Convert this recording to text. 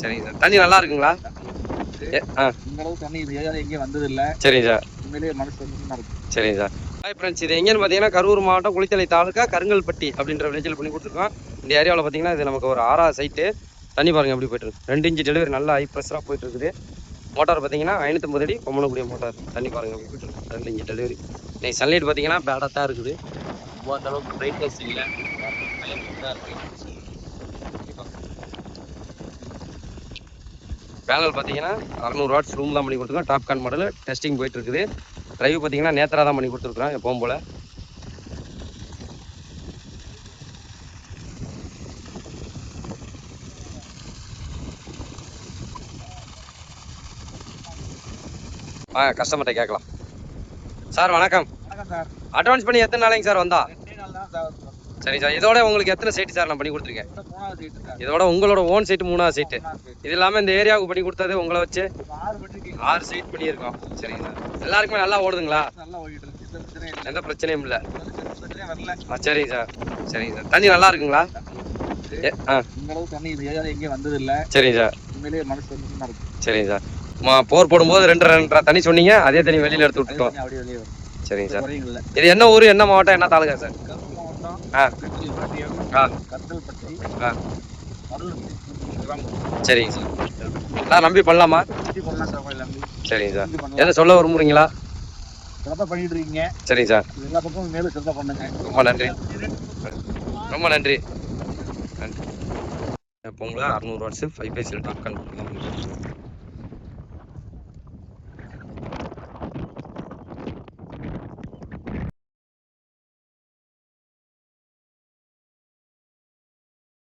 சரிங்க சார். தண்ணி நல்லா இருக்குங்களா? இந்த அளவுக்கு தண்ணி இது ஏரியால எங்கேயும் வந்தது இல்ல. சரிங்க சார். உண்மையிலேயே மனசு சந்தோஷமா இருக்கு. சரிங்க சார். ஹாய் ஃப்ரெண்ட்ஸ், இது எங்கேன்னு பார்த்தீங்கன்னா கரூர் மாவட்டம் குளித்தலை தாலுக்கா கருங்கல்பட்டி அப்படின்ற வில்லேஜில் பண்ணி கொடுத்துருக்கோம். இந்த ஏரியாவில் பார்த்தீங்கன்னா இது நமக்கு ஒரு 6வது சைட்டு. தண்ணி பாருங்க எப்படி போயிட்டு இருக்கு. 2 இன்ச்சு டெலிவரி நல்லா ஹை ப்ரெஷராக போயிட்டு இருக்குது. மோட்டார் பார்த்தீங்கன்னா 550 அடி பொம்மனக்கூடிய மோட்டார். தண்ணி பாருங்க எப்படி போயிட்டு இருக்கு. 2 இன்ச்சு டெலிவரி. இன்னைக்கு சன்லைட் பார்த்தீங்கன்னா பேடாக தான் இருக்குது. அந்த அளவுக்கு பிரைட்னஸ் இல்லை. பேனல் பார்த்தீங்கன்னா 600 வாட்ஸ் ரூம் தான் பண்ணி கொடுத்துருக்கோம். டாப் கான் மாடல் டெஸ்டிங் போயிட்டு இருக்குது. டிரைவ் பார்த்தீங்கன்னா நேத்தரா தான் பண்ணி கொடுத்துருக்குறோம் எப்பவும் போல. கஸ்டமர்கிட்ட கேட்கலாம். சார் வணக்கம். சார் அட்வான்ஸ் பண்ணி எத்தனை நாளைங்க சார் வந்தா? 2 நாள் தான் சார். சரி சார். இதோட உங்களுக்கு எத்தனை சைட்டு சார் நான் பண்ணி கொடுத்துருக்கேன்? 3வது சைட்டு சார். இதோட உங்களோட ஓன் சைட்டு 3வது சைட்டு. இது இல்லாமல் இந்த ஏரியாவுக்கு பண்ணி கொடுத்தது உங்களை வச்சு 6 பண்ணிருக்கீங்க. 6 சைட் பண்ணியிருக்கோம். சரிங்க சார். எல்லாருக்குமே நல்லா ஓடுதுங்களா? நல்லா ஓடிட்டு இருக்கு. எந்த பிரச்சனையும் இல்லை. வரல. சரிங்க சார். சரிங்க சார். தண்ணி நல்லா இருக்குங்களா? இந்த அளவுக்கு தண்ணி இது ஏரியால எங்கேயும் வந்தது இல்ல. சரிங்க சார். உண்மையிலேயே மனசு சந்தோஷமா இருக்கு. சரிங்க சார். போர் போடும்போது 2.5 தண்ணி சொன்னீங்க, அதே தண்ணி வெளியில எடுத்து விட்டுட்டோம். அப்படியே வெளியே வரும். சரிங்க சார். இது என்ன ஊர், என்ன மாவட்டம், என்ன தாலுகா சார்? கரூர் மாவட்டம் கருங்கல்பட்டி. சரிங்க சார். நான் நம்பி பண்ணலாமா? சரிங்க சார். எதை சொல்ல விரும்புறீங்களா? சிறப்பாக பண்ணிட்டு இருக்கீங்க. சரிங்க சார். எல்லா பக்கமும் மேலும் சிறப்பாக பண்ணுங்க. ரொம்ப நன்றி. ரொம்ப நன்றி. நன்றி. பொங்கலா 600 வாட்ஸ் 5 பேஸ் டாப் கான்.